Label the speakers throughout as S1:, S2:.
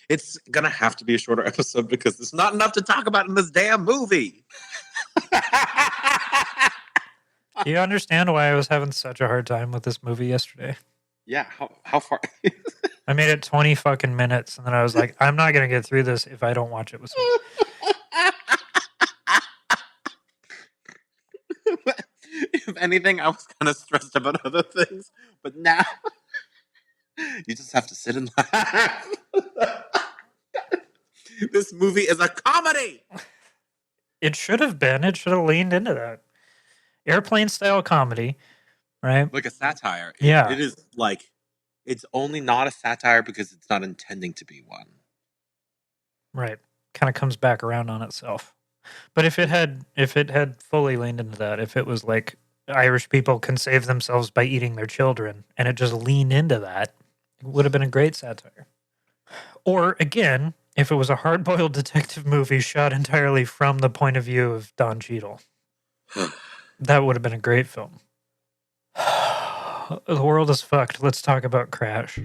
S1: It's gonna have to be a shorter episode because there's not enough to talk about in this damn movie.
S2: Do you understand why I was having such a hard time with this movie yesterday?
S1: Yeah, how far?
S2: I made it 20 fucking minutes, and then I was like, I'm not going to get through this if I don't watch it with someone.
S1: If anything, I was kind of stressed about other things, but now you just have to sit and laugh. This movie is a comedy.
S2: It should have been. It should have leaned into that. Airplane style comedy, right?
S1: Like a satire.
S2: Yeah.
S1: It is like, it's only not a satire because it's not intending to be one.
S2: Right. Kind of comes back around on itself. But if it had fully leaned into that, if it was like Irish people can save themselves by eating their children, and it just leaned into that, it would have been a great satire. Or again, if it was a hard-boiled detective movie shot entirely from the point of view of Don Cheadle, that would have been a great film. The world is fucked. Let's talk about Crash.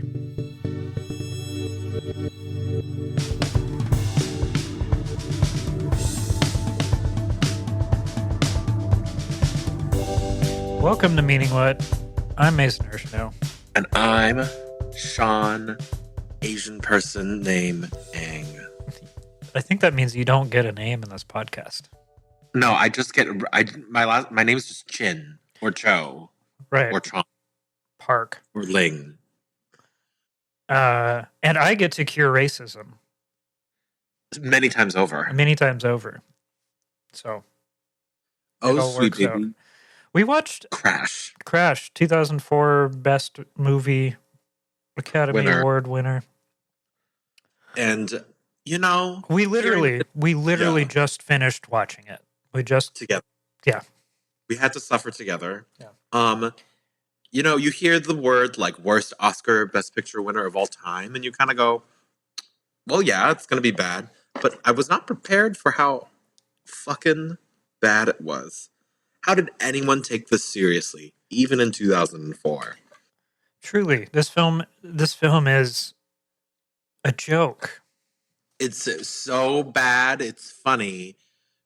S2: Welcome to Meaning What? I'm Mason Hershenow.
S1: And I'm Sean, Asian person named Ang.
S2: I think that means you don't get a name in this podcast.
S1: No, I just get my name is just Chin or Cho,
S2: right?
S1: Or Chong,
S2: Park,
S1: or Ling.
S2: And I get to cure racism
S1: many times over.
S2: Many times over. So,
S1: oh sweet baby.
S2: Out. We watched
S1: Crash,
S2: 2004 Best Movie Academy Award winner.
S1: And you know,
S2: we literally just finished watching it. We just
S1: together.
S2: Yeah.
S1: We had to suffer together.
S2: Yeah.
S1: You know, you hear the word like worst Oscar Best Picture winner of all time, and you kind of go, well, yeah, it's going to be bad. But I was not prepared for how fucking bad it was. How did anyone take this seriously, even in 2004?
S2: Truly, this film is a joke.
S1: It's so bad, it's funny.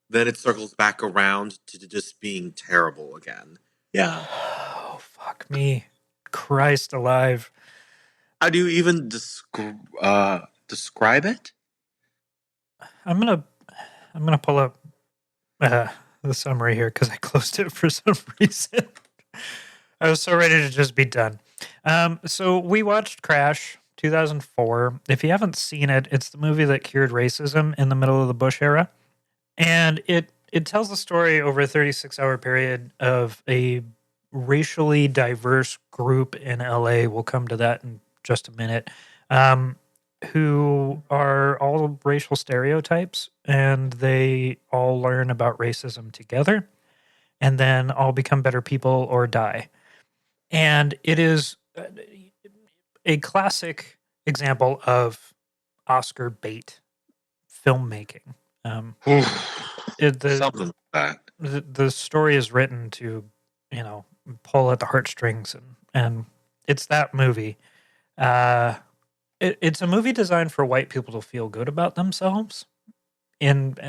S1: Then it circles back around to just being terrible again. Yeah.
S2: Oh, fuck me. Christ alive.
S1: How do you even describe it?
S2: I'm gonna pull up the summary here because I closed it for some reason. I was so ready to just be done. So we watched Crash 2004. If you haven't seen it, it's the movie that cured racism in the middle of the Bush era. And it tells the story over a 36-hour period of a racially diverse group in LA. We'll come to that in just a minute. Who are all racial stereotypes, and they all learn about racism together, and then all become better people or die. And it is a classic example of Oscar bait filmmaking.
S1: Something like that.
S2: The story is written to, pull at the heartstrings, and it's that movie. It's a movie designed for white people to feel good about themselves. And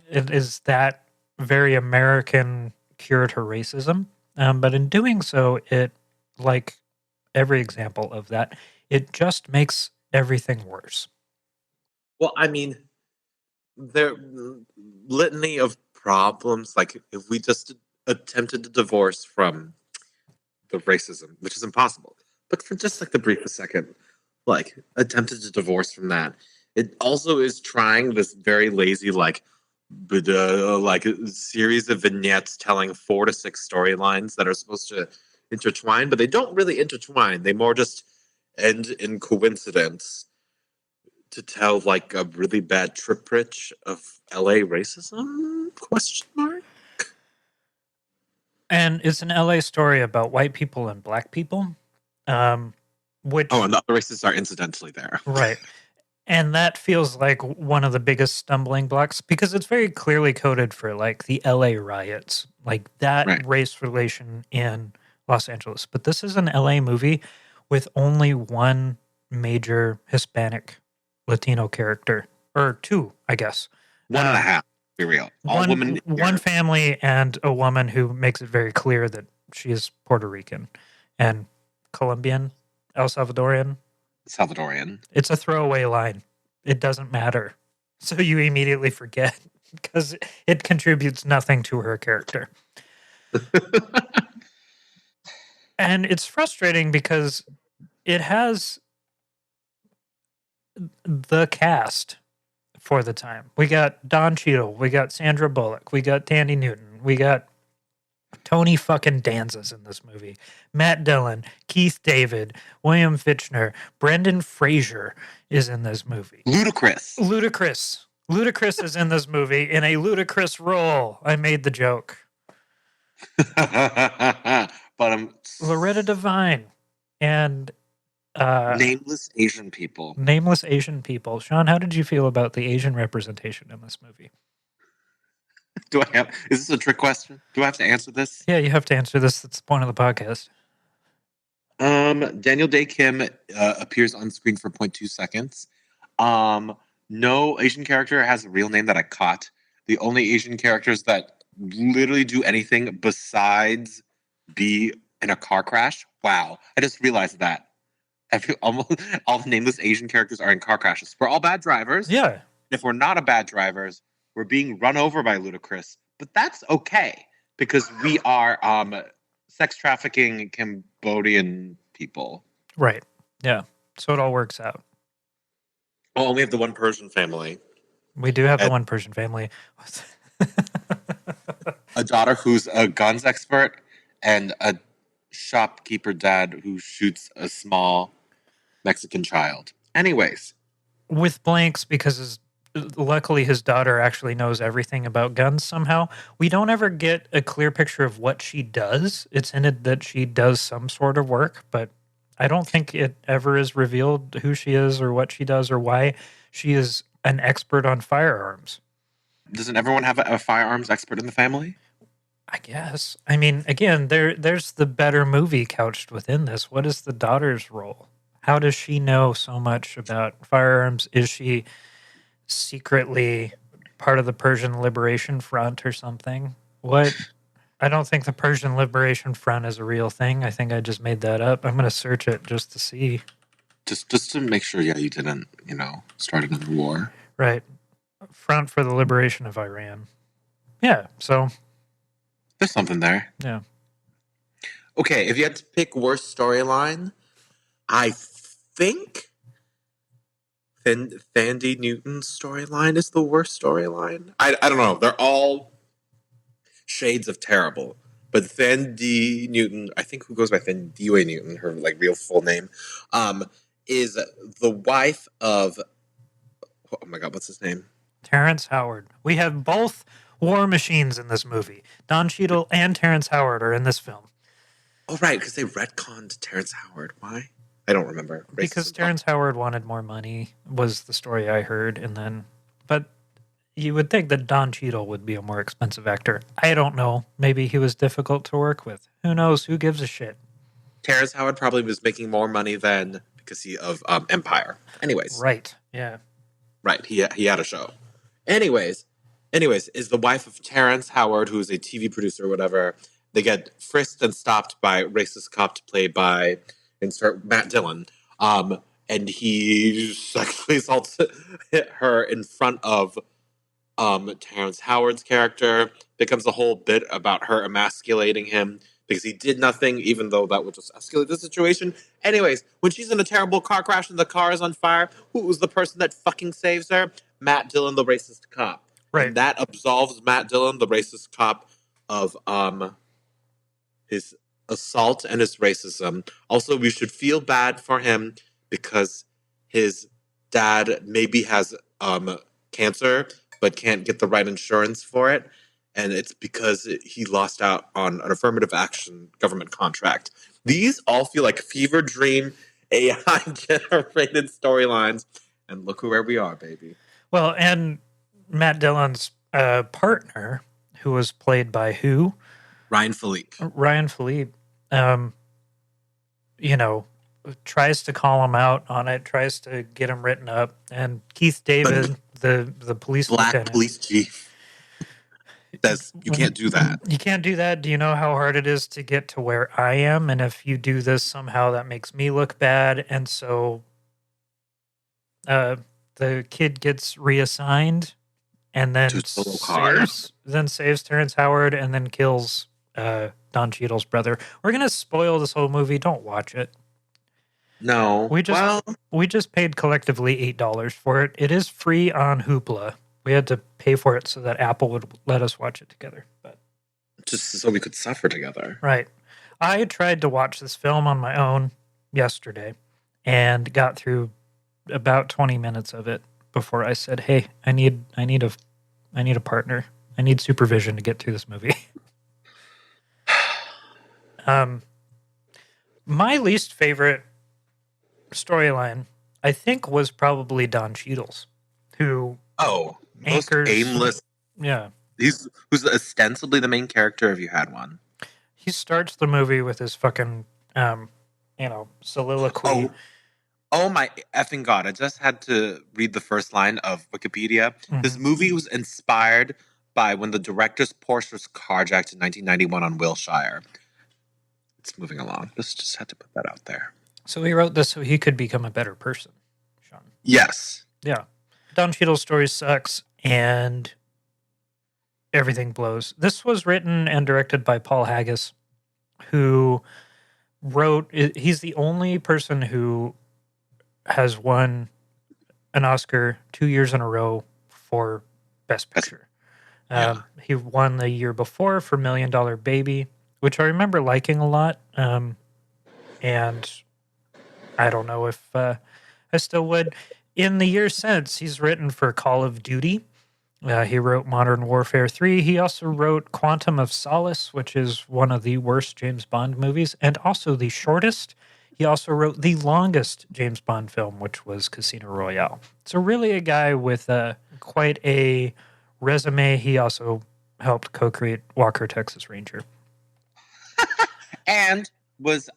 S2: it is that very American cure to racism. But in doing so, it, like every example of that, it just makes everything worse.
S1: Well, I mean, there litany of problems. Like, if we just attempted to divorce from the racism, which is impossible, but for just like the briefest second, like attempted to divorce from that, it also is trying this very lazy like a series of vignettes telling 4 to 6 storylines that are supposed to intertwine, but they don't really intertwine. They more just end in coincidence to tell like a really bad trip rich of LA racism ?
S2: And it's an LA story about white people and black people. And the
S1: other races are incidentally there.
S2: Right. And that feels like one of the biggest stumbling blocks because it's very clearly coded for like the LA riots, like that race relation in Los Angeles. But this is an LA movie with only one major Hispanic Latino character, or two, I guess.
S1: One and a half. Be real. All women.
S2: One family and a woman who makes it very clear that she is Puerto Rican and Colombian, El Salvadorian.
S1: Salvadorian.
S2: It's a throwaway line. It doesn't matter. So you immediately forget because it contributes nothing to her character. And it's frustrating because it has the cast for the time. We got Don Cheadle, we got Sandra Bullock, we got Tandy Newton, we got Tony fucking Danza's in this movie, Matt Dillon, Keith David, William Fichtner, Brendan Fraser is in this movie.
S1: Ludicrous
S2: is in this movie in a ludicrous role. I made the joke.
S1: But
S2: Loretta Devine and
S1: nameless Asian people.
S2: Sean, how did you feel about the Asian representation in this movie?
S1: Is this a trick question? Do I have to answer this?
S2: Yeah, you have to answer this. That's the point of the podcast.
S1: Daniel Day Kim appears on screen for 0.2 seconds. No Asian character has a real name that I caught. The only Asian characters that literally do anything besides be in a car crash. Wow, I just realized that. Almost all the nameless Asian characters are in car crashes. We're all bad drivers.
S2: Yeah.
S1: If we're not a bad drivers, we're being run over by Ludacris. But that's okay because we are sex trafficking Cambodian people.
S2: Right. Yeah. So it all works out.
S1: Well, we have the one Persian family.
S2: We do have the one Persian family.
S1: A daughter who's a guns expert and a shopkeeper dad who shoots a small Mexican child. Anyways.
S2: With blanks because luckily his daughter actually knows everything about guns somehow. We don't ever get a clear picture of what she does. It's hinted that she does some sort of work, but I don't think it ever is revealed who she is or what she does or why she is an expert on firearms.
S1: Doesn't everyone have a firearms expert in the family?
S2: I guess. I mean, again, there's the better movie couched within this. What is the daughter's role? How does she know so much about firearms? Is she secretly part of the Persian Liberation Front or something? What? I don't think the Persian Liberation Front is a real thing. I think I just made that up. I'm going to search it just to see.
S1: Just to make sure, yeah, you didn't, start another war.
S2: Right. Front for the Liberation of Iran. Yeah, so.
S1: There's something there.
S2: Yeah.
S1: Okay, if you had to pick worst storyline, I think Tandy Newton's storyline is the worst storyline. I don't know. They're all shades of terrible. But Tandy Newton, I think who goes by Tandy Newton, her real full name, is the wife of, oh my God, what's his name?
S2: Terrence Howard. We have both war machines in this movie. Don Cheadle and Terrence Howard are in this film.
S1: Oh, right, because they retconned Terrence Howard. Why? I don't remember.
S2: Because Terrence Howard wanted more money, was the story I heard. But you would think that Don Cheadle would be a more expensive actor. I don't know. Maybe he was difficult to work with. Who knows? Who gives a shit?
S1: Terrence Howard probably was making more money than because of Empire. Anyways.
S2: Right. Yeah.
S1: Right. He had a show. Anyways, is the wife of Terrence Howard, who's a TV producer or whatever. They get frisked and stopped by racist cop played by Matt Dillon. And he sexually assaults her in front of Terrence Howard's character. Becomes a whole bit about her emasculating him because he did nothing, even though that would just escalate the situation. Anyways, when she's in a terrible car crash and the car is on fire, who was the person that fucking saves her? Matt Dillon, the racist cop.
S2: Right.
S1: And that absolves Matt Dillon, the racist cop, of his assault and his racism. Also, we should feel bad for him because his dad maybe has cancer but can't get the right insurance for it. And it's because he lost out on an affirmative action government contract. These all feel like fever dream AI-generated storylines. And look where we are, baby.
S2: Well, and Matt Dillon's partner, who was played by who?
S1: Ryan Philippe.
S2: tries to call him out on it, tries to get him written up, and Keith David, the police
S1: Black
S2: lieutenant,
S1: police chief says you can't do that.
S2: You can't do that. Do you know how hard it is to get to where I am? And if you do this, somehow that makes me look bad. And so the kid gets reassigned and then
S1: To his little car.
S2: saves Terrence Howard and then kills Don Cheadle's brother. We're gonna spoil this whole movie. Don't watch it.
S1: No.
S2: We just paid collectively $8 for it. It is free on Hoopla. We had to pay for it so that Apple would let us watch it together. But
S1: just so we could suffer together.
S2: right. I tried to watch this film on my own yesterday and got through about 20 minutes of it before I said, "Hey, I need a partner. I need supervision to get through this movie." My least favorite storyline, I think, was probably Don Cheadle's, who
S1: most
S2: anchors
S1: aimless.
S2: Yeah.
S1: Who's ostensibly the main character if you had one.
S2: He starts the movie with his fucking soliloquy.
S1: Oh my effing God. I just had to read the first line of Wikipedia.
S2: Mhm.
S1: This movie was inspired by when the director's Porsche was carjacked in 1991 on Wilshire. It's moving along. Just had to put that out there.
S2: So he wrote this so he could become a better person, Sean.
S1: Yes.
S2: Yeah. Don Cheadle's story sucks and everything blows. This was written and directed by Paul Haggis, who he's the only person who has won an Oscar 2 years in a row for Best Picture.
S1: Yeah.
S2: He won the year before for $1 Million Baby, which I remember liking a lot. And I don't know if I still would. In the years since, he's written for Call of Duty. He wrote Modern Warfare 3. He also wrote Quantum of Solace, which is one of the worst James Bond movies and also the shortest. He also wrote the longest James Bond film, which was Casino Royale. So really a guy with quite a resume. He also helped co-create Walker, Texas Ranger.
S1: And was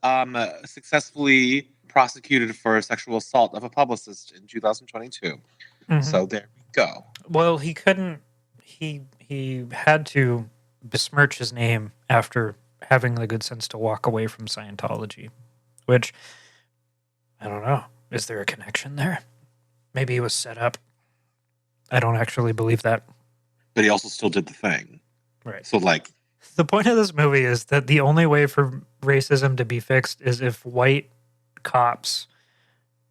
S1: successfly prosecuted for sexual assault of a publicist in 2022.
S2: Mm-hmm.
S1: So there we go.
S2: Well, he couldn't. He had to besmirch his name after having the good sense to walk away from Scientology, which I don't know. Is there a connection there? Maybe he was set up. I don't actually believe that.
S1: But he also still did the thing.
S2: Right.
S1: So, like,
S2: the point of this movie is that the only way for racism to be fixed is if white cops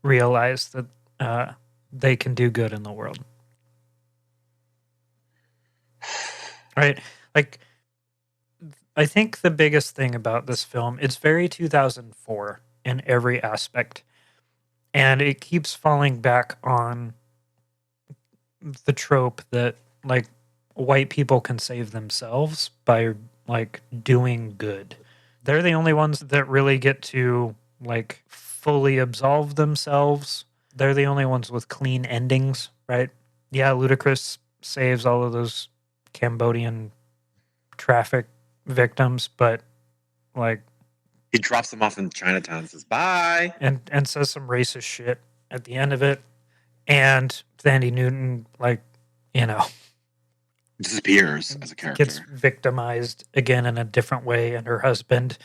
S2: realize that they can do good in the world. Right? Like, I think the biggest thing about this film, it's very 2004 in every aspect. And it keeps falling back on the trope that, like, white people can save themselves by, like, doing good. They're the only ones that really get to, like, fully absolve themselves. They're the only ones with clean endings, right? Yeah, Ludacris saves all of those Cambodian traffic victims, but, like,
S1: he drops them off in Chinatown and says, bye.
S2: And says some racist shit at the end of it. And Thandie Newton, like,
S1: disappears as a character.
S2: Gets victimized again in a different way, and her husband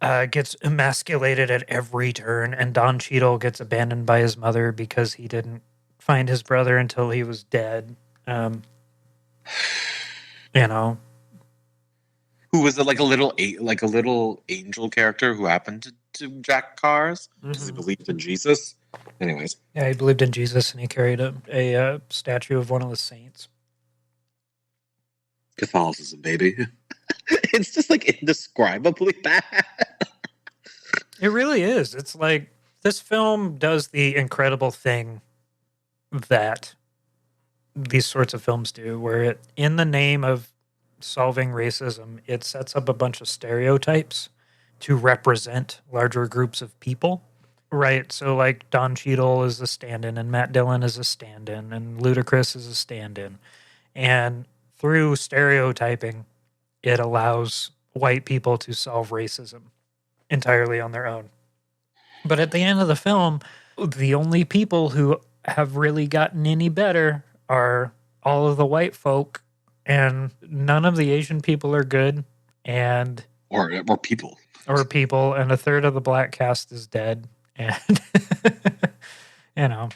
S2: gets emasculated at every turn, and Don Cheadle gets abandoned by his mother because he didn't find his brother until he was dead.
S1: Who was like a little angel character who happened to jack cars because he believed in Jesus. Anyways,
S2: yeah, he believed in Jesus, and he carried a statue of one of the saints.
S1: Catholicism, baby. It's just like indescribably bad.
S2: It really is. It's like this film does the incredible thing that these sorts of films do, where it, in the name of solving racism, it sets up a bunch of stereotypes to represent larger groups of people. Right. So, like, Don Cheadle is a stand-in, and Matt Dillon is a stand-in, and Ludacris is a stand-in. And through stereotyping, it allows white people to solve racism entirely on their own. But at the end of the film, the only people who have really gotten any better are all of the white folk, and none of the Asian people are good, and
S1: or people.
S2: and a third of the black cast is dead, and you know,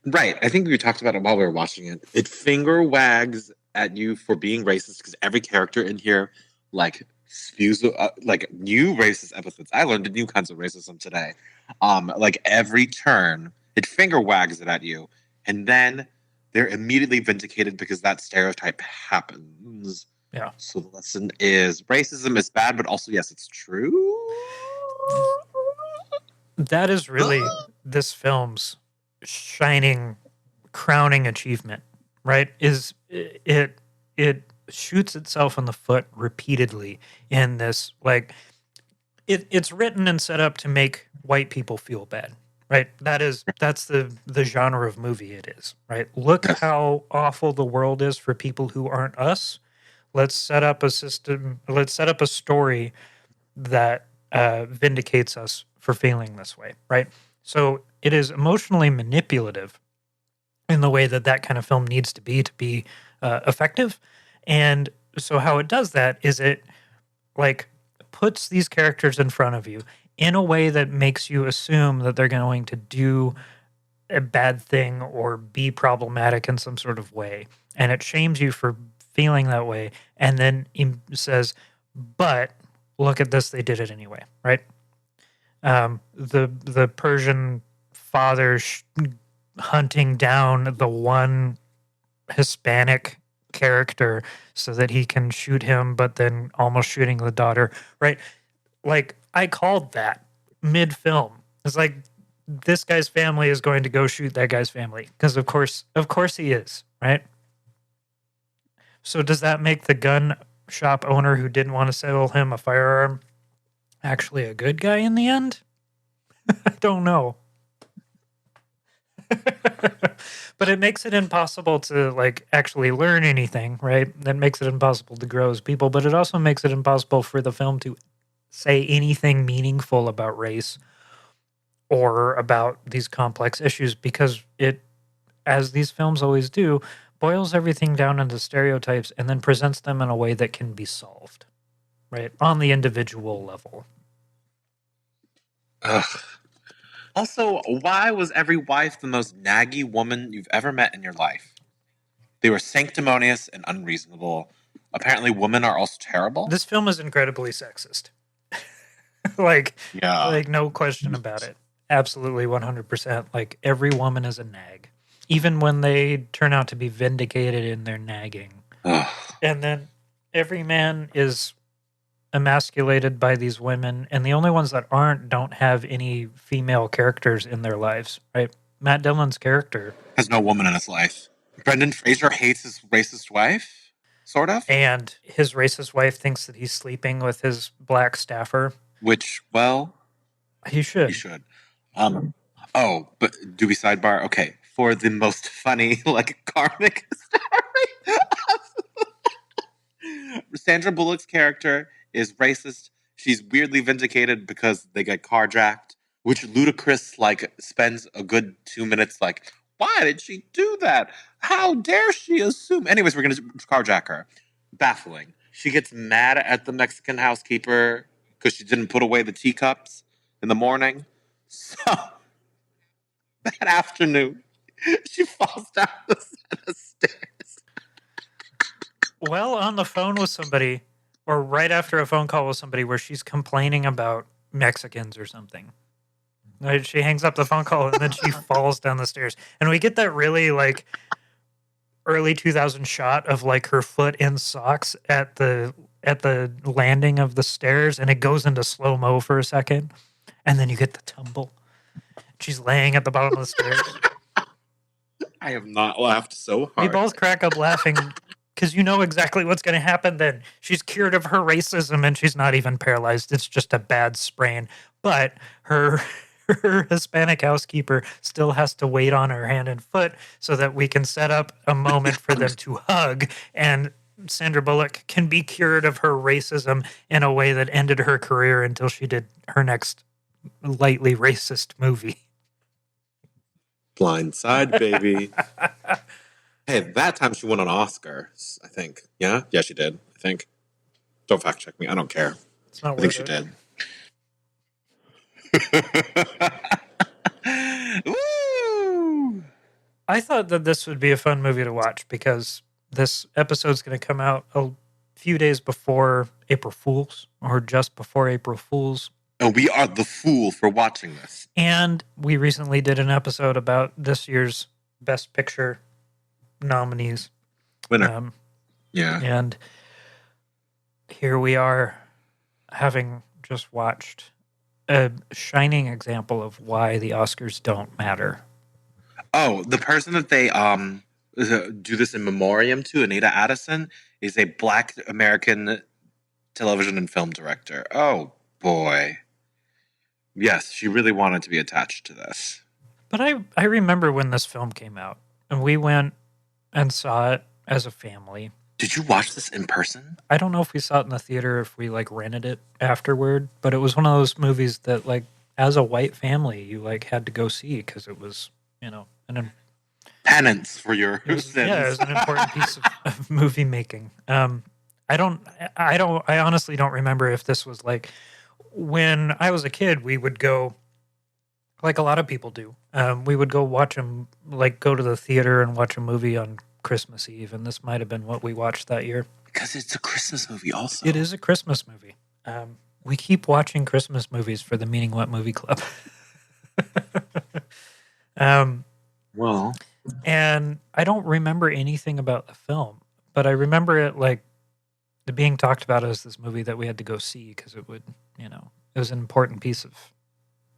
S1: Right. I think we talked about it while we were watching it. It finger wags at you for being racist because every character in here, like, spews like new racist epithets. I learned new kinds of racism today. Like every turn, it finger wags it at you, and then they're immediately vindicated because that stereotype happens.
S2: Yeah.
S1: So the lesson is racism is bad, but also yes, it's true.
S2: That is really this film's shining, crowning achievement, right? Is it shoots itself in the foot repeatedly in this, like, it's written and set up to make white people feel bad, right? That's the genre of movie it is, right? Look how awful the world is for people who aren't us. Let's set up a system. Let's set up a story that vindicates us for feeling this way, right? So it is emotionally manipulative in the way that that kind of film needs to be effective. And so how it does that is it, like, puts these characters in front of you in a way that makes you assume that they're going to do a bad thing or be problematic in some sort of way. And it shames you for feeling that way. And then he says, but look at this, they did it anyway, right? The Persian father hunting down the one Hispanic character so that he can shoot him, but then almost shooting the daughter, right? Like, I called that mid-film. It's like, this guy's family is going to go shoot that guy's family because of course he is, right? So does that make the gun shop owner who didn't want to sell him a firearm actually a good guy in the end? I don't know. But it makes it impossible to, like, actually learn anything, right? That makes it impossible to grow as people, but it also makes it impossible for the film to say anything meaningful about race or about these complex issues, because it, as these films always do, boils everything down into stereotypes and then presents them in a way that can be solved, right? On the individual level.
S1: Ugh. Also, why was every wife the most naggy woman you've ever met in your life? They were sanctimonious and unreasonable. Apparently, women are also terrible.
S2: This film is incredibly sexist. Like,
S1: Yeah.
S2: like, no question about it. Absolutely 100%. Like, every woman is a nag, even when they turn out to be vindicated in their nagging.
S1: Ugh.
S2: And then every man is emasculated by these women, and the only ones that aren't don't have any female characters in their lives, right? Matt Dillon's character
S1: Has no woman in his life. Brendan Fraser hates his racist wife, sort of.
S2: and his racist wife thinks that he's sleeping with his black staffer.
S1: Which, well,
S2: He should.
S1: he should. Oh, but do we sidebar? Okay, for the most funny, like, karmic story. Sandra Bullock's character is racist. She's weirdly vindicated because they get carjacked, which Ludacris, like, spends a good 2 minutes like, why did she do that? How dare she assume? Anyways, we're going to carjack her. Baffling. She gets mad at the Mexican housekeeper because she didn't put away the teacups in the morning. So that afternoon, she falls down the set of stairs.
S2: Well, on the phone with somebody, or right after a phone call with somebody where she's complaining about Mexicans or something. Right? She hangs up the phone call and then she falls down the stairs. And we get that really, like, early 2000 shot of, like, her foot in socks at the landing of the stairs, and it goes into slow-mo for a second. And then you get the tumble. She's laying at the bottom of the stairs.
S1: I have not laughed so hard.
S2: We both crack up laughing because you know exactly what's going to happen then. She's cured of her racism and she's not even paralyzed. It's just a bad sprain. But her Hispanic housekeeper still has to wait on her hand and foot so that we can set up a moment for them to hug, and Sandra Bullock can be cured of her racism in a way that ended her career until she did her next lightly racist movie.
S1: Blind Side, baby. Hey, that time she won an Oscar, I think. Yeah? Yeah, she did, I think. Don't fact check me. I don't care.
S2: It's not
S1: I think
S2: worth
S1: she
S2: it.
S1: did. Woo!
S2: I thought that this would be a fun movie to watch because this episode's going to come out a few days before April Fool's or just before April Fool's.
S1: And we are the fool for watching this.
S2: And we recently did an episode about this year's Best Picture nominees.
S1: Winner. Yeah.
S2: And here we are having just watched a shining example of why the Oscars don't matter.
S1: Oh, the person that they do this in memoriam to, Anita Addison, is a Black American television and film director. Oh boy. Yes, she really wanted to be attached to this.
S2: But I remember when this film came out, and we went and saw it as a family.
S1: Did you watch this in person?
S2: I don't know if we saw it in the theater, if we like rented it afterward, but it was one of those movies that like as a white family you like had to go see because it was,
S1: Penance for your sins.
S2: Yeah, it was an important piece of movie making. I honestly don't remember if this was like when I was a kid, we would go, like a lot of people do. We would go watch them, like go to the theater and watch a movie on Christmas Eve, and this might have been what we watched that year.
S1: Because it's a Christmas movie also.
S2: It is a Christmas movie. We keep watching Christmas movies for the Meaning What Movie Club.
S1: Well.
S2: And I don't remember anything about the film, but I remember it like being talked about as this movie that we had to go see because it would, it was an important piece of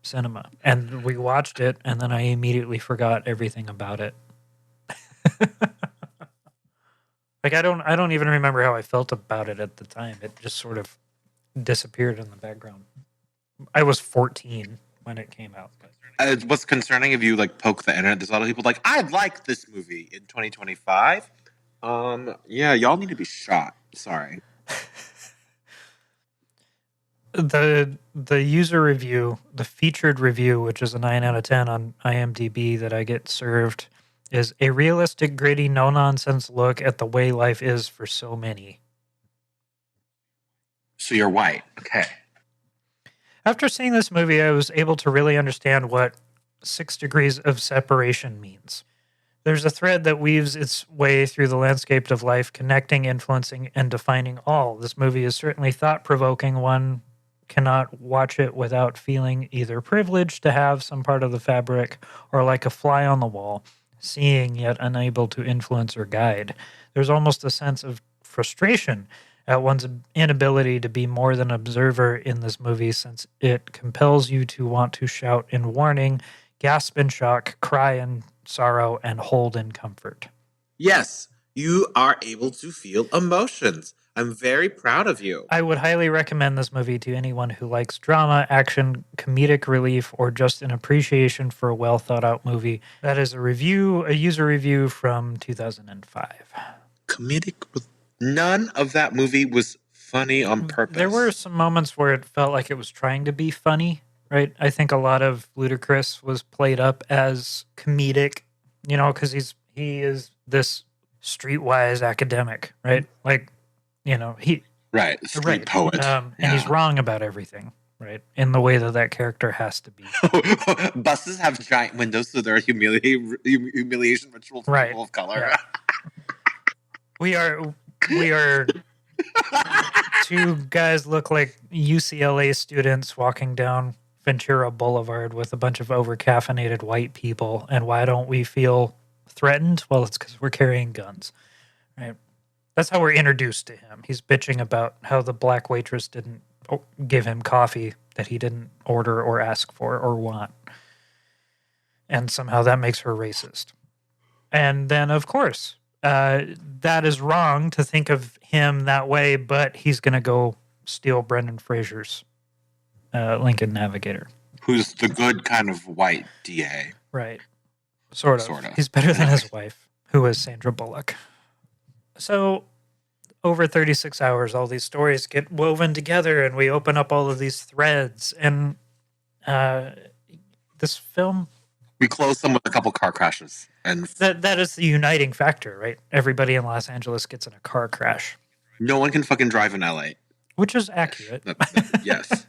S2: cinema. And we watched it, and then I immediately forgot everything about it. Like I don't even remember how I felt about it at the time. It just sort of disappeared in the background. I was 14 when it came out.
S1: What's concerning if you like poke the internet, there's a lot of people like, I like this movie in 2025. Yeah, y'all need to be shot. Sorry.
S2: The user review, the featured review, which is a 9 out of 10 on IMDb that I get served, is a realistic, gritty, no-nonsense look at the way life is for so many.
S1: So you're white. Okay.
S2: After seeing this movie, I was able to really understand what 6 degrees of separation means. There's a thread that weaves its way through the landscape of life, connecting, influencing, and defining all. This movie is certainly thought-provoking. One cannot watch it without feeling either privileged to have some part of the fabric or like a fly on the wall, seeing yet unable to influence or guide. There's almost a sense of frustration at one's inability to be more than observer in this movie, since it compels you to want to shout in warning, gasp in shock, cry in sorrow, and hold in comfort.
S1: Yes, you are able to feel emotions. I'm very proud of you.
S2: I would highly recommend this movie to anyone who likes drama, action, comedic relief, or just an appreciation for a well thought out movie. That is a user review from 2005.
S1: Comedic. None of that movie was funny on purpose.
S2: There were some moments where it felt like it was trying to be funny, right? I think a lot of Ludacris was played up as comedic, because he is this streetwise academic, right? Like,
S1: right, street poet,
S2: and he's wrong about everything, right? In the way that character has to be.
S1: Buses have giant windows, so they're a humiliation ritual for people of color.
S2: Yeah. We are two guys look like UCLA students walking down Ventura Boulevard with a bunch of over-caffeinated white people. And why don't we feel threatened? Well, it's because we're carrying guns, right? That's how we're introduced to him. He's bitching about how the black waitress didn't give him coffee that he didn't order or ask for or want. And somehow that makes her racist. And then, of course, that is wrong to think of him that way, but he's going to go steal Brendan Fraser's Lincoln Navigator.
S1: Who's the good kind of white DA.
S2: Right. Sort of. He's better than his wife, who is Sandra Bullock. So, over 36 hours, all these stories get woven together, and we open up all of these threads. And This film,
S1: We close them with a couple car crashes, and
S2: that is the uniting factor, right? Everybody in Los Angeles gets in a car crash,
S1: no one can fucking drive in LA.
S2: which is accurate.
S1: Yes.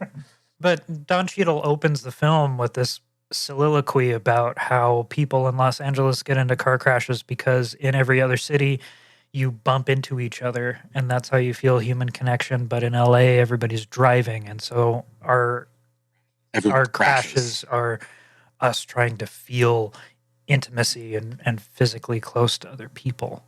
S2: But Don Cheadle opens the film with this soliloquy about how people in Los Angeles get into car crashes because in every other city you bump into each other and that's how you feel human connection. But in LA, everybody's driving, and so our
S1: Everyone
S2: crashes are us trying to feel intimacy and physically close to other people,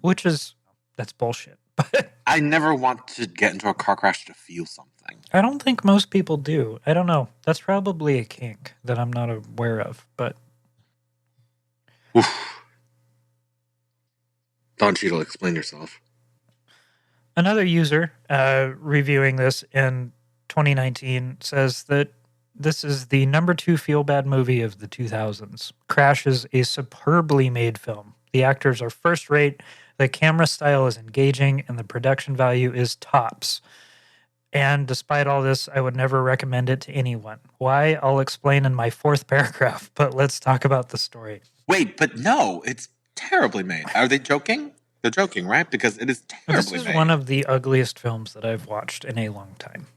S2: which is that's bullshit. But
S1: I never want to get into a car crash to feel something.
S2: I don't think most people do. I don't know. That's probably a kink that I'm not aware of. But
S1: Oof. Don Cheadle, explain yourself.
S2: another user reviewing this in 2019 says that this is the number 2 feel-bad movie of the 2000s. Crash is a superbly made film. The actors are first-rate, the camera style is engaging, and the production value is tops. And despite all this, I would never recommend it to anyone. Why? I'll explain in my 4th paragraph, but let's talk about the story.
S1: Wait, but no, it's terribly made. Are they joking? They're joking, right? Because it is terribly made.
S2: This is one of the ugliest films that I've watched in a long time.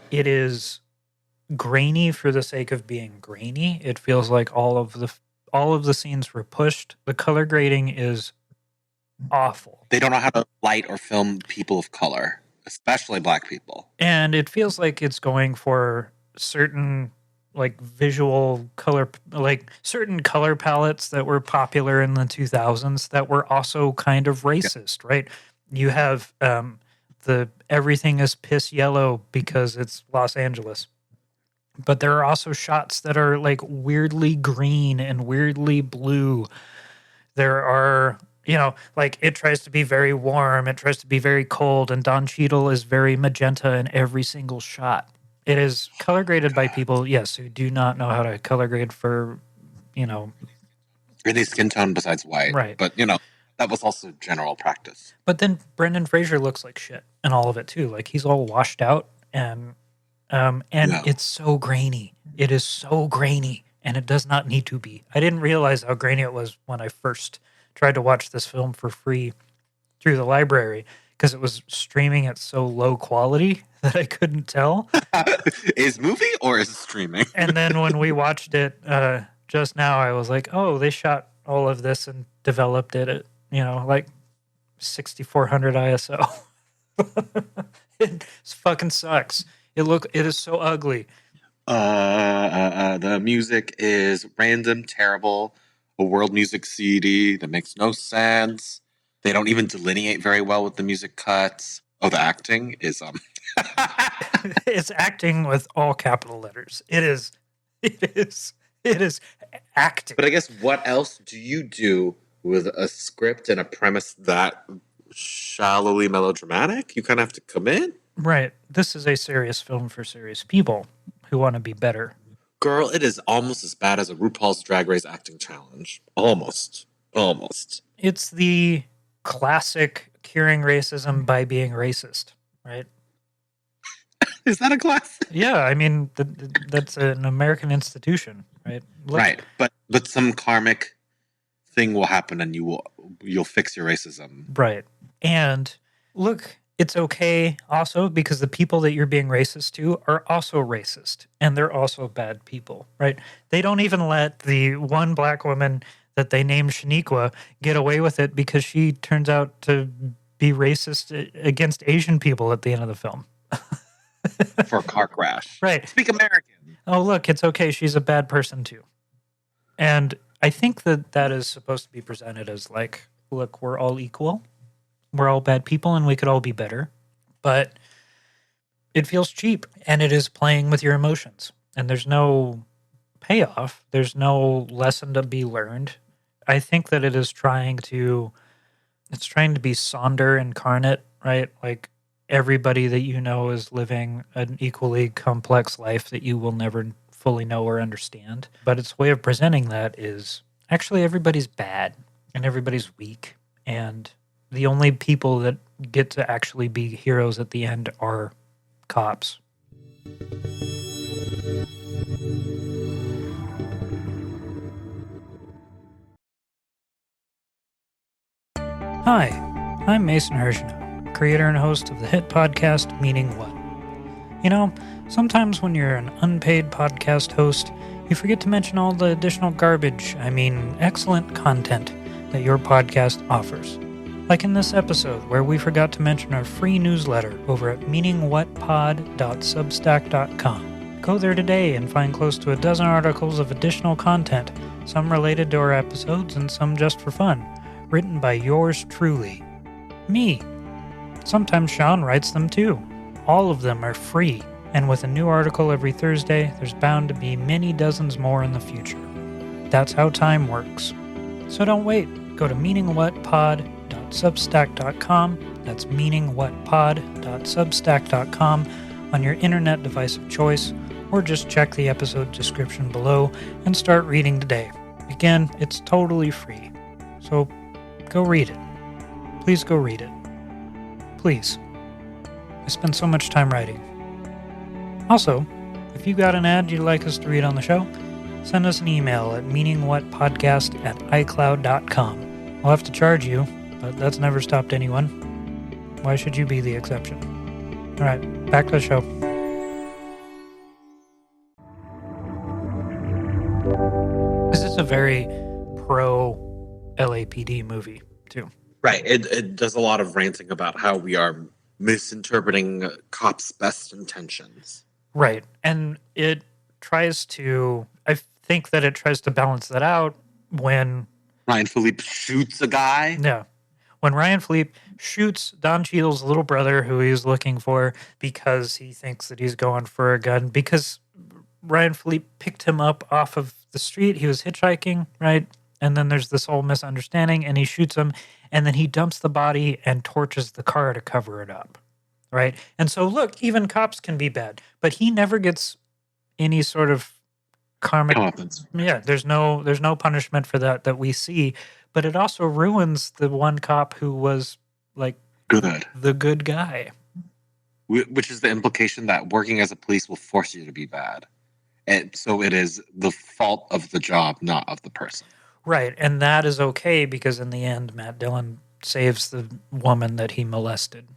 S2: It is grainy for the sake of being grainy. It feels like all of the scenes were pushed. The color grading is awful.
S1: They don't know how to light or film people of color, especially black people.
S2: And it feels like it's going for certain like visual color, like certain color palettes that were popular in the 2000s that were also kind of racist, right? You have the everything is piss yellow because it's Los Angeles. But there are also shots that are like weirdly green and weirdly blue. There are, like it tries to be very warm, it tries to be very cold, and Don Cheadle is very magenta in every single shot. It is color graded by people, yes, who do not know how to color grade for,
S1: Any skin tone besides white.
S2: Right.
S1: But, that was also general practice.
S2: But then Brendan Fraser looks like shit in all of it too. Like he's all washed out and it's so grainy. It is so grainy, and it does not need to be. I didn't realize how grainy it was when I first tried to watch this film for free through the library because it was streaming at so low quality that I couldn't tell.
S1: Is movie or is streaming?
S2: And then when we watched it just now, I was like, oh, they shot all of this and developed it at, like 6400 ISO. It fucking sucks. It is so ugly.
S1: The music is random, terrible. A world music CD that makes no sense. They don't even delineate very well with the music cuts. Oh, the acting is
S2: It's acting with all capital letters. It is acting.
S1: But I guess what else do you do with a script and a premise that shallowly melodramatic? You kind of have to commit.
S2: Right. This is a serious film for serious people who want to be better.
S1: Girl, it is almost as bad as a RuPaul's Drag Race acting challenge. Almost.
S2: It's the classic curing racism by being racist, right?
S1: Is that a classic?
S2: Yeah, I mean that's an American institution, right?
S1: Right, but some karmic thing will happen, and you'll fix your racism.
S2: Right, and look, it's okay also because the people that you're being racist to are also racist, and they're also bad people, right? They don't even let the one black woman that they named Shaniqua get away with it because she turns out to be racist against Asian people at the end of the film.
S1: For a car crash.
S2: Right.
S1: Speak American.
S2: Oh, look, it's okay. She's a bad person too. And I think that is supposed to be presented as like, look, we're all equal. We're all bad people and we could all be better. But it feels cheap and it is playing with your emotions. And there's no payoff. There's no lesson to be learned. I think that it's trying to be Sonder incarnate, right? Like everybody that you know is living an equally complex life that you will never fully know or understand. But its way of presenting that is actually everybody's bad and everybody's weak. And the only people that get to actually be heroes at the end are cops. Hi, I'm Mason Hershenow, creator and host of the hit podcast Meaning What. You know, sometimes when you're an unpaid podcast host, you forget to mention all the additional excellent content that your podcast offers. Like in this episode, where we forgot to mention our free newsletter over at meaningwhatpod.substack.com. Go there today and find close to a dozen articles of additional content, some related to our episodes and some just for fun, written by yours truly, me. Sometimes Sean writes them too. All of them are free, and with a new article every Thursday, there's bound to be many dozens more in the future. That's how time works. So don't wait. Go to meaningwhatpod.substack.com. That's meaningwhatpod.substack.com on your internet device of choice, or just check the episode description below and start reading today. Again, it's totally free. So go read it. Please go read it. Please. I spend so much time writing. Also, if you got an ad you'd like us to read on the show, send us an email at meaningwhatpodcast@icloud.com. I'll have to charge you, but that's never stopped anyone. Why should you be the exception? All right, back to the show. This is a very pro LAPD movie, too.
S1: Right. It does a lot of ranting about how we are misinterpreting cops' best intentions.
S2: Right. And it tries to, I think that it tries to balance that out when
S1: Ryan Philippe shoots a guy.
S2: Yeah. When Ryan Philippe shoots Don Cheadle's little brother, who he's looking for because he thinks that he's going for a gun, because Ryan Philippe picked him up off of the street. He was hitchhiking, right? And then there's this whole misunderstanding, and he shoots him, and then he dumps the body and torches the car to cover it up, right? And so, look, even cops can be bad, but he never gets any sort of karmic. Yeah, there's no punishment for that we see, but it also ruins the one cop who was like the good guy.
S1: Which is the implication that working as a police will force you to be bad. And so it is the fault of the job, not of the person.
S2: Right, and that is okay because in the end, Matt Dillon saves the woman that he molested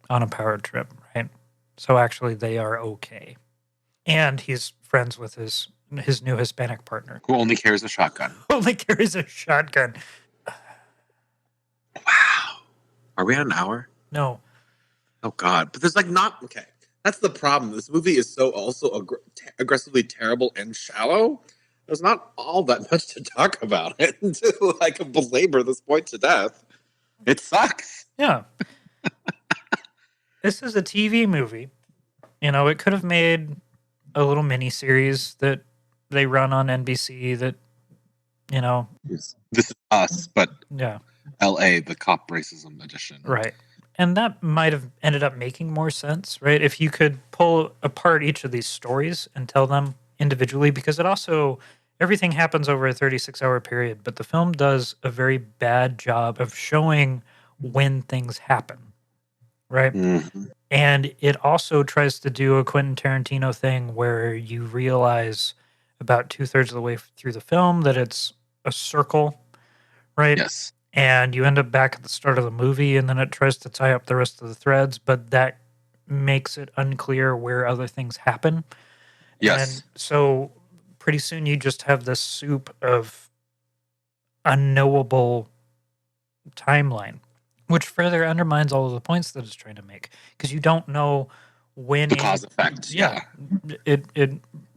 S2: on a power trip, right? So actually they are okay. And he's friends with his new Hispanic partner.
S1: Who only carries a shotgun.
S2: Only carries a shotgun.
S1: Wow. Are we at an hour?
S2: No.
S1: Oh, God. But there's okay. That's the problem. This movie is so also aggressively terrible and shallow. There's not all that much to talk about it to belabor this point to death. It sucks.
S2: Yeah. This is a TV movie. It could have made a little mini series that they run on NBC that,
S1: This is Us, but
S2: yeah.
S1: LA, the cop racism edition.
S2: Right. And that might have ended up making more sense, right? If you could pull apart each of these stories and tell them individually, because everything happens over a 36-hour period, but the film does a very bad job of showing when things happen, right?
S1: Mm-hmm.
S2: And it also tries to do a Quentin Tarantino thing where you realize about 2/3 of the way through the film that it's a circle, right?
S1: Yes.
S2: And you end up back at the start of the movie, and then it tries to tie up the rest of the threads, but that makes it unclear where other things happen.
S1: Yes.
S2: And so pretty soon you just have this soup of unknowable timeline, which further undermines all of the points that it's trying to make, because you don't know when
S1: the cause effect. Yeah.
S2: It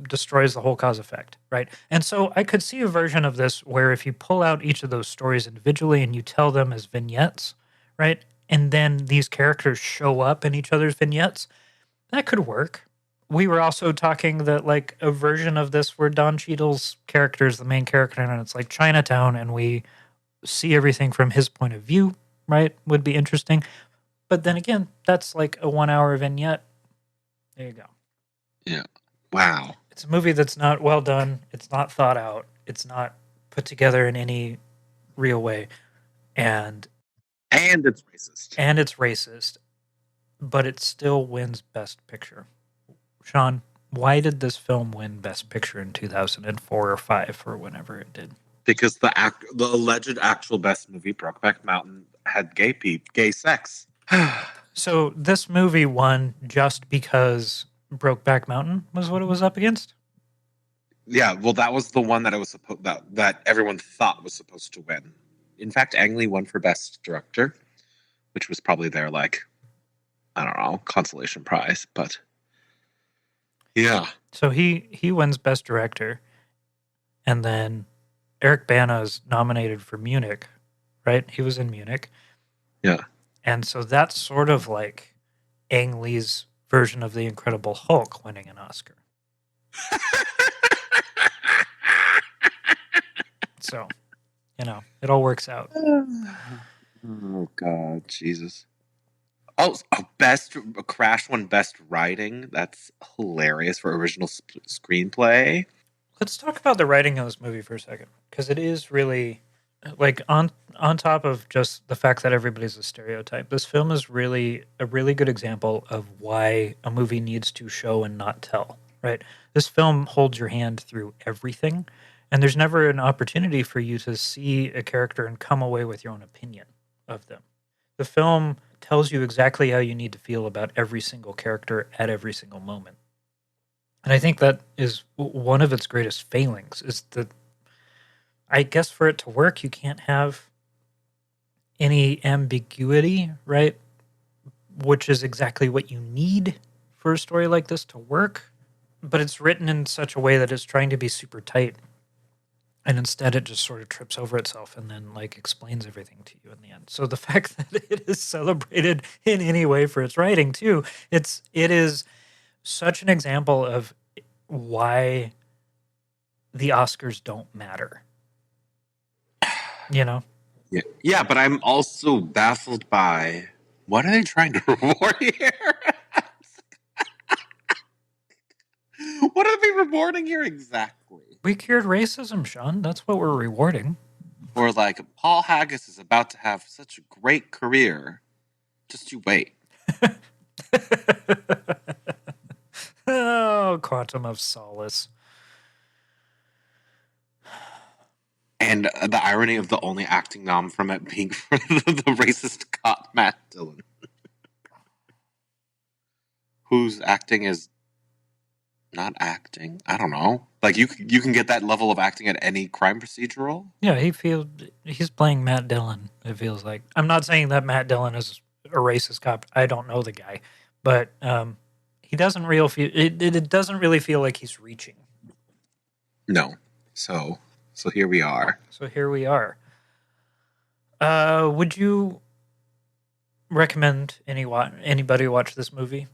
S2: destroys the whole cause effect, right? And so I could see a version of this where if you pull out each of those stories individually and you tell them as vignettes, right? And then these characters show up in each other's vignettes, that could work. We were also talking that a version of this where Don Cheadle's character is the main character and it's like Chinatown and we see everything from his point of view, right? Would be interesting. But then again, that's like a 1 hour vignette. There you go.
S1: Yeah. Wow.
S2: It's a movie that's not well done. It's not thought out. It's not put together in any real way. And
S1: it's racist.
S2: But it still wins Best Picture. Sean, why did this film win Best Picture in 2004 or 5 or whenever it did?
S1: Because the alleged actual best movie, Brokeback Mountain, had gay sex.
S2: So this movie won just because Brokeback Mountain was what it was up against?
S1: Yeah, well, that was the one that it was supposed that everyone thought was supposed to win. In fact, Ang Lee won for Best Director, which was probably their I don't know, consolation prize. But yeah,
S2: So he wins Best Director, and then Eric Bana is nominated for Munich, right? He was in Munich.
S1: yeah.
S2: And so that's sort of like Ang Lee's version of The Incredible Hulk winning an Oscar. So, it all works out.
S1: Oh God, Jesus. Oh, Crash won Best Writing. That's hilarious for original screenplay.
S2: Let's talk about the writing of this movie for a second, because it is really on top of just the fact that everybody's a stereotype. This film is really a really good example of why a movie needs to show and not tell. Right? This film holds your hand through everything, and there's never an opportunity for you to see a character and come away with your own opinion of them. The film tells you exactly how you need to feel about every single character at every single moment. And I think that is one of its greatest failings, is that I guess for it to work, you can't have any ambiguity, right? Which is exactly what you need for a story like this to work. But it's written in such a way that it's trying to be super tight. And instead it just sort of trips over itself and then explains everything to you in the end. So the fact that it is celebrated in any way for its writing too, it is such an example of why the Oscars don't matter.
S1: Yeah, but I'm also baffled by what are they trying to reward here? What are they rewarding here exactly?
S2: We cured racism, Sean. That's what we're rewarding.
S1: Or Paul Haggis is about to have such a great career. Just you wait.
S2: Oh, Quantum of Solace.
S1: And the irony of the only acting nom from it being for the racist cop Matt Dillon, whose acting is not acting. I don't know. You can get that level of acting at any crime procedural.
S2: Yeah, he's playing Matt Dillon. It feels like. I'm not saying that Matt Dillon is a racist cop. I don't know the guy, but he doesn't feel it doesn't really feel like he's reaching.
S1: No. So here we are.
S2: Would you recommend anybody watch this movie?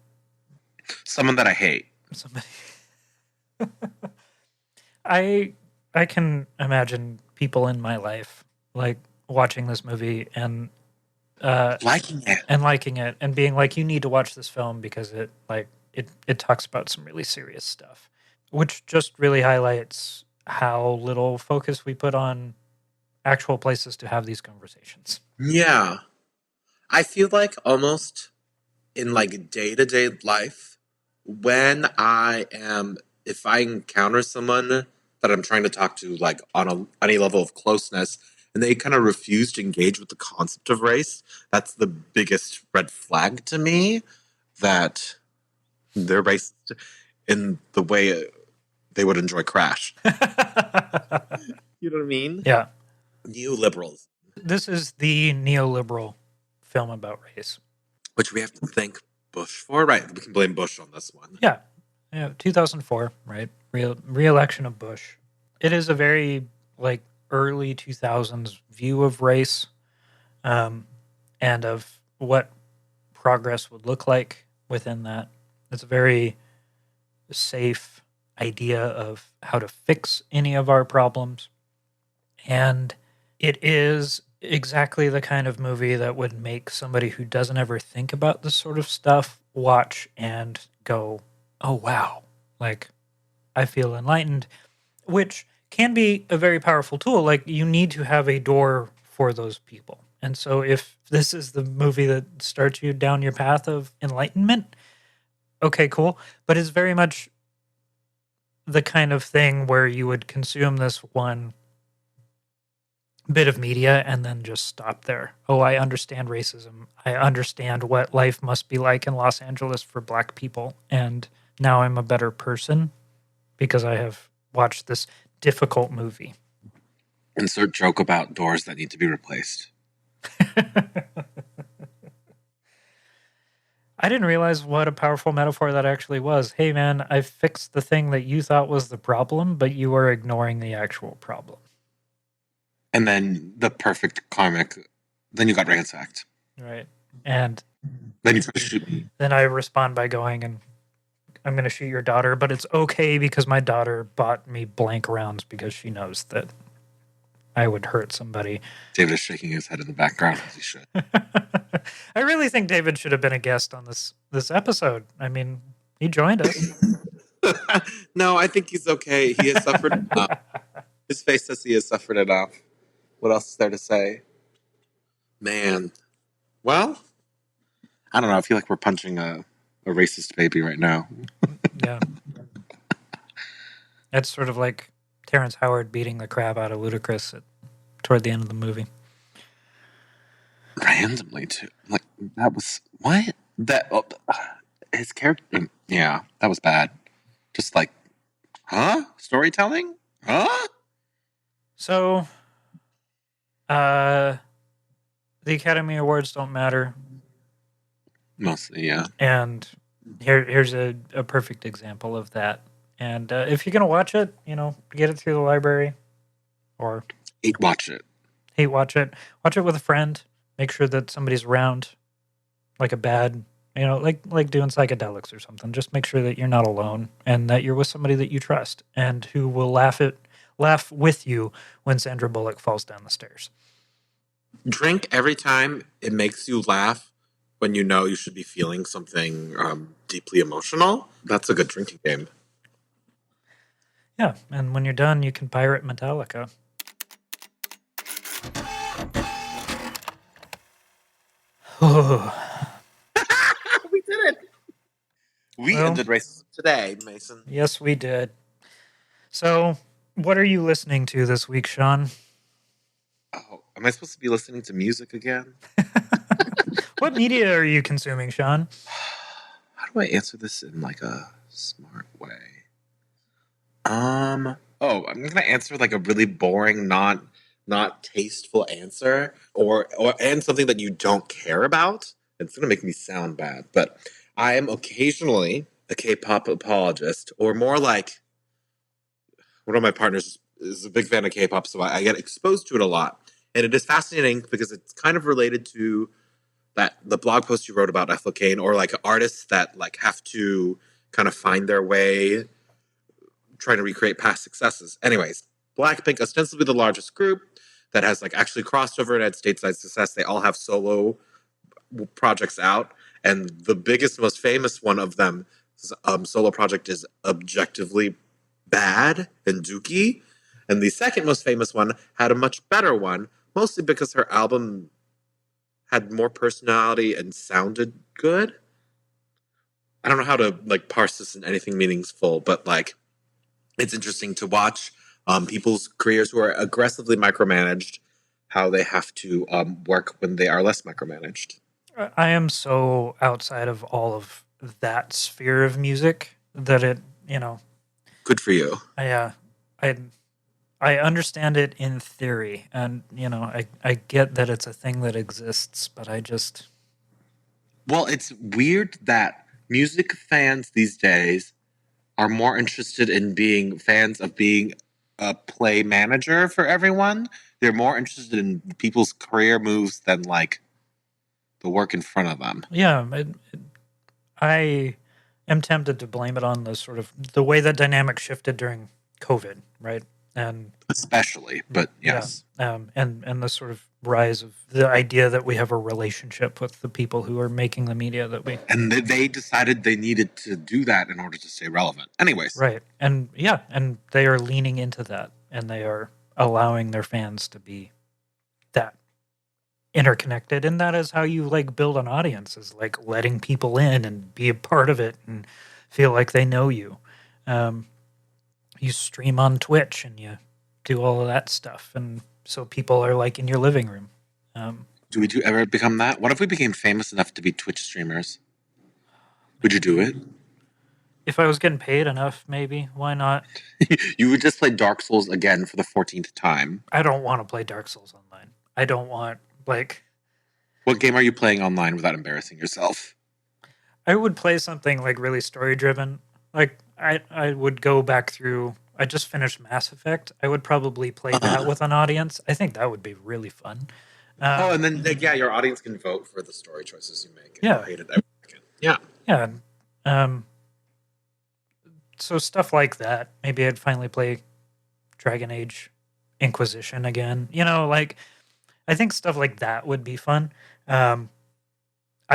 S1: Someone that I hate.
S2: Somebody. I can imagine people in my life watching this movie and
S1: liking
S2: it and being like, you need to watch this film because it talks about some really serious stuff, which just really highlights how little focus we put on actual places to have these conversations.
S1: Yeah. I feel like almost in day-to-day life, when if I encounter someone that I'm trying to talk to on any level of closeness, and they kind of refuse to engage with the concept of race, that's the biggest red flag to me, that they're racist in the way they would enjoy Crash. You know what I mean?
S2: Yeah.
S1: Neoliberals.
S2: This is the neoliberal film about race.
S1: Which we have to thank Bush for, right? We can blame Bush on this one.
S2: Yeah. 2004, right? Re-election of Bush. It is a very early 2000s view of race, and of what progress would look like within that. It's a very safe idea of how to fix any of our problems. And it is exactly the kind of movie that would make somebody who doesn't ever think about this sort of stuff watch and go, oh, wow, I feel enlightened, which can be a very powerful tool. You need to have a door for those people. And so if this is the movie that starts you down your path of enlightenment, okay, cool. But it's very much the kind of thing where you would consume this one bit of media and then just stop there. Oh, I understand racism. I understand what life must be like in Los Angeles for Black people. And now I'm a better person because I have watched this difficult movie.
S1: Insert joke about doors that need to be replaced.
S2: I didn't realize what a powerful metaphor that actually was. Hey, man, I fixed the thing that you thought was the problem, but you are ignoring the actual problem.
S1: And then the perfect karmic, then you got ransacked.
S2: Right. And
S1: then you try to shoot me.
S2: Then I respond by going, and I'm going to shoot your daughter, but it's okay because my daughter bought me blank rounds because she knows that I would hurt somebody.
S1: David is shaking his head in the background as he should.
S2: I really think David should have been a guest on this episode. I mean, he joined us.
S1: No, I think he's okay. He has suffered enough. His face says he has suffered enough. What else is there to say? Man. Well, I don't know. I feel like we're punching a racist baby right now.
S2: Yeah. That's sort of like Terrence Howard beating the crap out of Ludacris toward the end of the movie.
S1: Randomly, too. Like, that was... What? His character... Yeah, that was bad. Just like, huh? Storytelling? Huh?
S2: So, the Academy Awards don't matter.
S1: Mostly, yeah.
S2: And here's a perfect example of that. And if you're going to watch it, get it through the library. Or
S1: Watch it.
S2: Watch it. Watch it with a friend. Make sure that somebody's around. Like a bad, like doing psychedelics or something. Just make sure that you're not alone and that you're with somebody that you trust and who will laugh with you when Sandra Bullock falls down the stairs.
S1: Drink every time it makes you laugh when you know you should be feeling something deeply emotional. That's a good drinking game.
S2: Yeah, and when you're done, you can pirate Metallica.
S1: We did it. We ended racism today, Mason.
S2: Yes, we did. So, what are you listening to this week, Sean?
S1: Oh, am I supposed to be listening to music again?
S2: What media are you consuming, Sean?
S1: How do I answer this in like a smart way? I'm gonna answer like a really boring, not tasteful answer, and something that you don't care about. It's gonna make me sound bad, but I am occasionally a K-pop apologist, or more like one of my partners is a big fan of K-pop, so I get exposed to it a lot, and it is fascinating because it's kind of related to the blog post you wrote about Ethel Cain, or like artists that like have to kind of find their way trying to recreate past successes. Anyways, Blackpink, ostensibly the largest group that has like actually crossed over and had stateside success. They all have solo projects out, and the biggest, most famous one of them solo project is objectively bad and dookie, and the second most famous one had a much better one, mostly because her album had more personality and sounded good. I don't know how to like parse this in anything meaningful, but like it's interesting to watch people's careers who are aggressively micromanaged, how they have to work when they are less micromanaged.
S2: I am so outside of all of that sphere of music that it,
S1: Good for you.
S2: I understand it in theory, and I get that it's a thing that exists, but I just...
S1: Well, it's weird that music fans these days are more interested in being fans of being a play manager for everyone. They're more interested in people's career moves than like the work in front of them.
S2: Yeah, I am tempted to blame it on the way that dynamic shifted during COVID, right? And
S1: especially, but yes.
S2: Yeah, and the sort of rise of the idea that we have a relationship with the people who are making the media that we...
S1: And they decided they needed to do that in order to stay relevant. Anyways.
S2: Right. And yeah, and they are leaning into that, and they are allowing their fans to be that interconnected, and that is how you like build an audience, is like letting people in and be a part of it and feel like they know you. you stream on Twitch and you do all of that stuff, and so people are like in your living room.
S1: Do we ever become that? What if we became famous enough to be Twitch streamers? Would you do it?
S2: If I was getting paid enough, maybe. Why not?
S1: You would just play Dark Souls again for the 14th time.
S2: I don't want to play Dark Souls online. I don't want, like...
S1: What game are you playing online without embarrassing yourself?
S2: I would play something like really story-driven. Like, I would go back through... I just finished Mass Effect. I would probably play that with an audience. I think that would be really fun.
S1: And then, yeah, your audience can vote for the story choices you make.
S2: Yeah.
S1: Yeah.
S2: Yeah. So stuff like that. Maybe I'd finally play Dragon Age Inquisition again. You know, like, I think stuff like that would be fun. I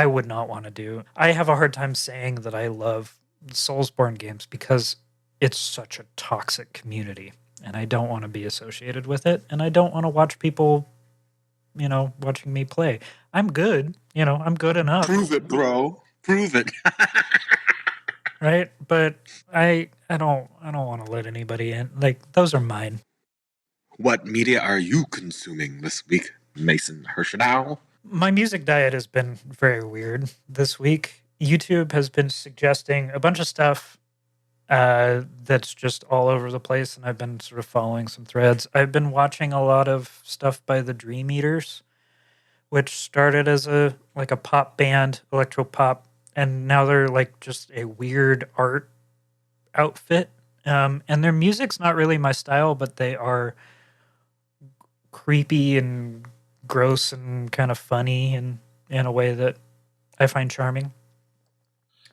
S2: would not want to do. I have a hard time saying that I love Soulsborne games because it's such a toxic community, and I don't want to be associated with it, and I don't want to watch people, you know, watching me play. I'm good. You know, I'm good enough.
S1: Prove it, bro. Prove it.
S2: Right? But I don't want to let anybody in. Like, those are mine.
S1: What media are you consuming this week, Mason Hershenow?
S2: My music diet has been very weird this week. YouTube has been suggesting a bunch of stuff that's just all over the place, and I've been sort of following some threads. I've been watching a lot of stuff by the Dream Eaters, which started as a pop band, electro pop, and now they're like just a weird art outfit. And their music's not really my style, but they are creepy and gross and kind of funny and in a way that I find charming.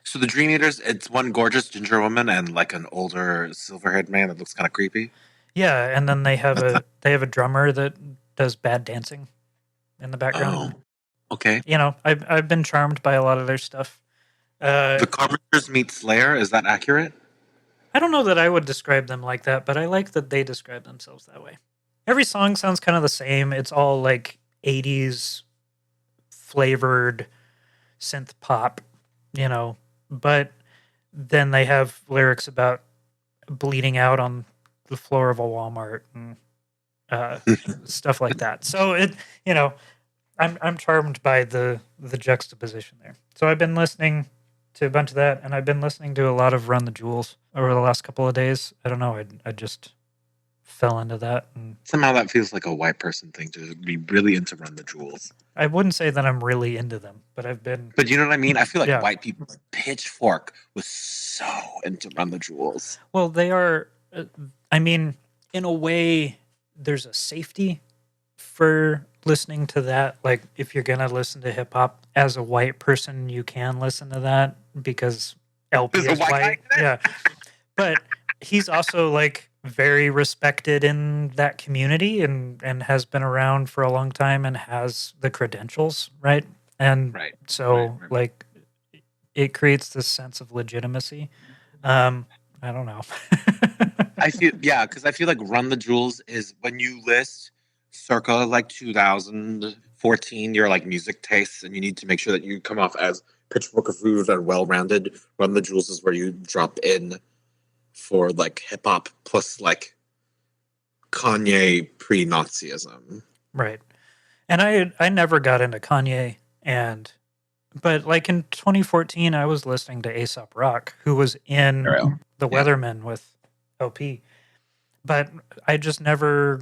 S1: So the Dream Eaters, it's one gorgeous ginger woman and like an older silver-haired man that looks kind of creepy.
S2: Yeah, and then they have a drummer that does bad dancing in the background.
S1: Oh, okay.
S2: You know, I've been charmed by a lot of their stuff.
S1: The Carpenters meet Slayer, is that accurate?
S2: I don't know that I would describe them like that, but I like that they describe themselves that way. Every song sounds kind of the same. It's all like 80s flavored synth pop, you know, but then they have lyrics about bleeding out on the floor of a Walmart and stuff like that. So it, you know, I'm charmed by the juxtaposition there. So I've been listening to a bunch of that, and I've been listening to a lot of Run the Jewels over the last couple of days. I don't know, I just fell into that. And
S1: somehow that feels like a white person thing to be really into Run the Jewels.
S2: I wouldn't say that I'm really into them, but I've been...
S1: But you know what I mean? I feel like white people, Pitchfork was so into Run the Jewels.
S2: Well, they are... I mean, in a way, there's a safety for listening to that. Like, if you're going to listen to hip-hop, as a white person, you can listen to that because LP is white. Yeah. But he's also, like, very respected in that community and has been around for a long time and has the credentials, right? And so, like, it creates this sense of legitimacy. I don't know.
S1: I feel, because I feel like Run the Jewels is when you list circa like 2014, your like music tastes, and you need to make sure that you come off as Pitchfork approved and well-rounded. Run the Jewels is where you drop in for like hip hop plus like Kanye pre-Nazism. Right.
S2: And I never got into Kanye, but like in 2014 I was listening to A$AP Rock, who was in The Weathermen with LP. But I just never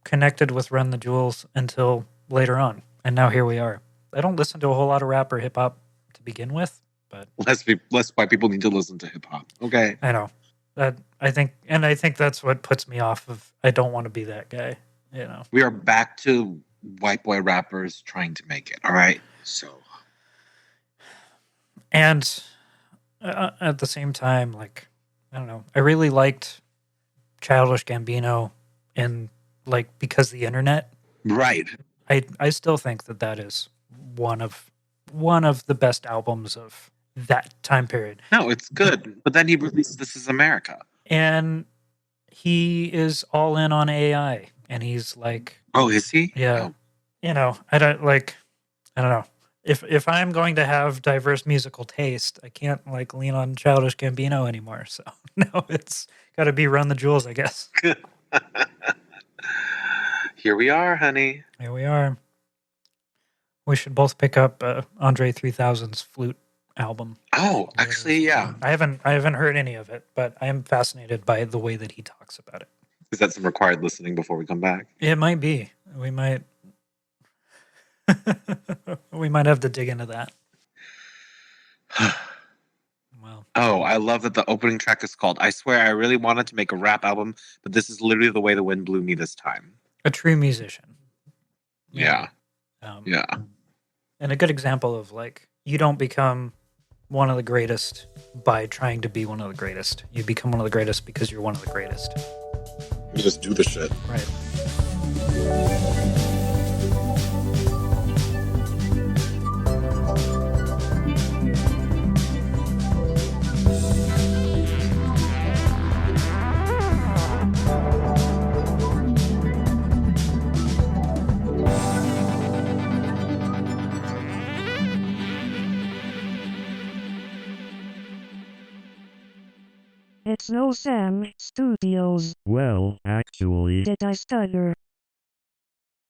S2: connected with Run the Jewels until later on. And now here we are. I don't listen to a whole lot of rap or hip hop to begin with, but
S1: less white people need to listen to hip hop. Okay.
S2: I know. I think that's what puts me off of. I don't want to be that guy. You know,
S1: we are back to white boy rappers trying to make it. All right. So,
S2: and at the same time, like, I don't know, I really liked Childish Gambino, and like because the internet.
S1: Right.
S2: I still think that is one of the best albums of that time period.
S1: No, it's good. But then he released This Is America.
S2: And he is all in on AI. And he's like...
S1: Oh, is he?
S2: Yeah. Oh. You know, I don't know. If I'm going to have diverse musical taste, I can't like lean on Childish Gambino anymore. So no, it's Got to be Run the Jewels, I guess.
S1: Here we are, honey.
S2: Here we are. We should both pick up Andre 3000's flute album.
S1: Oh, actually, yeah.
S2: I haven't heard any of it, but I am fascinated by the way that he talks about it.
S1: Is that some required listening before we come back?
S2: It might be. We might we might have to dig into that. Wow.
S1: Oh, I love that the opening track is called I Swear I Really Wanted to Make a Rap Album, but this is literally the way the wind blew me this time.
S2: A true musician.
S1: Yeah.
S2: Yeah. And a good example of like, you don't become one of the greatest by trying to be one of the greatest. You become one of the greatest because you're one of the greatest.
S1: You just do the shit.
S2: Right.
S3: It's no Sam Studios.
S4: Well, actually,
S3: Did I stutter?